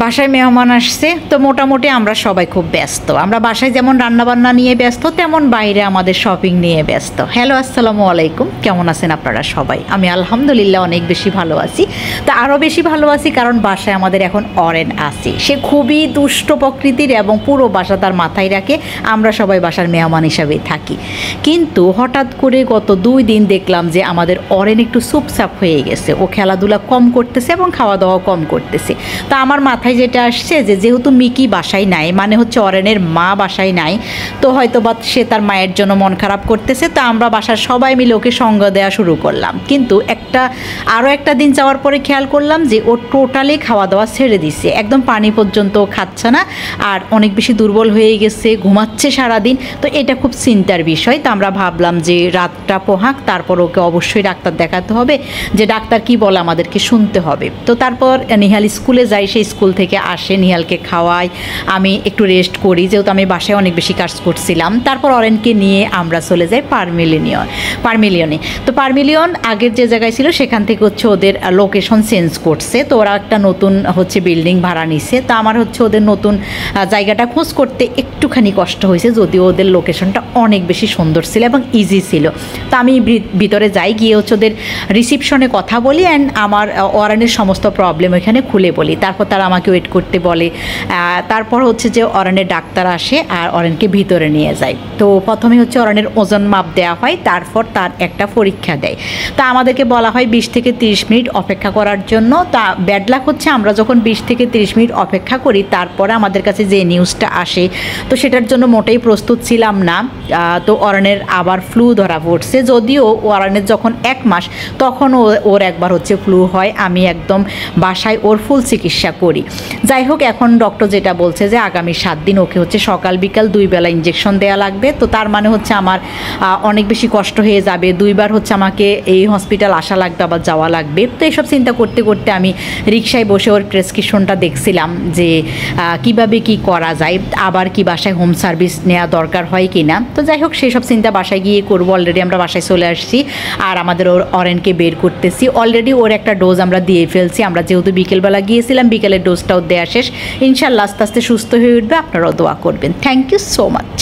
বাসায় মেহমান আসছে, তো মোটামুটি আমরা সবাই খুব ব্যস্ত। আমরা বাসায় যেমন রান্নাবান্না নিয়ে ব্যস্ত, তেমন বাইরে আমাদের শপিং নিয়ে ব্যস্ত। হ্যালো, আসসালামু আলাইকুম, কেমন আছেন আপনারা সবাই? আমি আলহামদুলিল্লাহ অনেক বেশি ভালো আছি। তো আরও বেশি ভালো আছি কারণ বাসায় আমাদের এখন অরেন আছে। সে খুবই দুষ্ট প্রকৃতির এবং পুরো বাসা তার মাথায় রাখে। আমরা সবাই বাসার মেহমান হিসাবেই থাকি, কিন্তু হঠাৎ করে গত 2 দিন দেখলাম যে আমাদের অরেন একটু চুপচাপ হয়ে গেছে। ও খেলাধুলা কম করতেছে এবং খাওয়া দাওয়া কম করতেছে। তা আমার মাথায় যেটা আসছে যে যেহেতু মিকি বাসায় নাই, মানে হচ্ছে অরেনের মা বাসায় নাই, তো হয়তো বা সে তার মায়ের জন্য মন খারাপ করতেছে। তো আমরা বাসার সবাই মিলে ওকে সঙ্গ দেওয়া শুরু করলাম। কিন্তু আরও একটা দিন যাওয়ার পরে খেয়াল করলাম যে ও টোটালি খাওয়া দাওয়া ছেড়ে দিচ্ছে, একদম পানি পর্যন্ত খাচ্ছে না, আর অনেক বেশি দুর্বল হয়ে গেছে, ঘুমাচ্ছে সারাদিন। তো এটা খুব চিন্তার বিষয়। তো আমরা ভাবলাম যে রাতটা পোহাক, তারপর ওকে অবশ্যই ডাক্তার দেখাতে হবে, যে ডাক্তার কি বলে আমাদেরকে শুনতে হবে। তো তারপর নিহাল স্কুলে যাই, সেই স্কুল থেকে আসে, নিহালকে খাওয়াই, আমি একটু রেস্ট করি যেহেতু আমি বাসায় অনেক বেশি কাজ করছিলাম। তারপর অরেনকে নিয়ে আমরা চলে যাই পারমিলিয়নে। তো পারমিলিয়ন আগের যে জায়গায় ছিল সেখান থেকে হচ্ছে ওদের লোকেশন চেঞ্জ করছে। তো ওরা একটা নতুন হচ্ছে বিল্ডিং ভাড়া নিছে। তো আমার হচ্ছে ওদের নতুন জায়গাটা খোঁজ করতে একটুখানি কষ্ট হয়েছে, যদিও ওদের লোকেশনটা অনেক বেশি সুন্দর ছিল এবং ইজি ছিল। তো আমি ভিতরে যাই, গিয়ে হচ্ছে ওদের রিসিপশনে কথা বলি অ্যান্ড আমার অরেনের সমস্ত প্রবলেম এখানে খুলে বলি। তারপর তারা আমাকে ওয়েট করতে বলে। তারপর হচ্ছে যে অরেনের ডাক্তার আসে আর অরেনকে ভিতরে নিয়ে যায়। তো প্রথমে হচ্ছে অরেনের ওজন মাপ দেওয়া হয়, তারপর তার একটা পরীক্ষা দেয়। তা আমাদেরকে বলা হয় 20 থেকে 30 মিনিট অপেক্ষা করার জন্য। তা ব্যাড লাক হচ্ছে আমরা যখন 20 থেকে 30 মিনিট অপেক্ষা করি, তারপরে আমাদের কাছে যে নিউজটা আসে, তো সেটার জন্য মোটেই প্রস্তুত ছিলাম না। তো অরেনের আবার ফ্লু ধরা পড়ছে। যদিও অরেনের যখন 1 মাস, তখন ওর একবার হচ্ছে ফ্লু হয়। আমি একদম বাসায় ওর ফুল চিকিৎসা করি। যাই হোক, এখন ডক্টর যেটা বলছে যে আগামী 7 দিন ওকে হচ্ছে সকাল বিকাল 2 বেলা ইঞ্জেকশন দেওয়া লাগবে। তো তার মানে হচ্ছে আমার অনেক বেশি কষ্ট হয়ে যাবে, 2 বার হচ্ছে আমাকে এই হসপিটাল আসা লাগবে, আবার যাওয়া লাগবে। তো এইসব চিন্তা করতে করতে আমি রিক্সায় বসে ওর প্রেসক্রিপশনটা দেখছিলাম যে কিভাবে কি করা যায়, আবার কি বাসায় হোম সার্ভিস নেওয়া দরকার হয় কি না। তো যাই হোক, সেই সব চিন্তা বাসায় গিয়ে করবো। অলরেডি আমরা বাসায় চলে আসছি আর আমাদের ওর অরেনকে বের করতেছি। অলরেডি ওর একটা ডোজ আমরা দিয়ে ফেলছি। আমরা যেহেতু বিকেলবেলা গিয়েছিলাম, বিকেলের ডোজটাও দেওয়া শেষ। ইনশাল্লাহ আস্তে আস্তে সুস্থ হয়ে উঠবে। আপনারাও দোয়া করবেন। Thank you so much.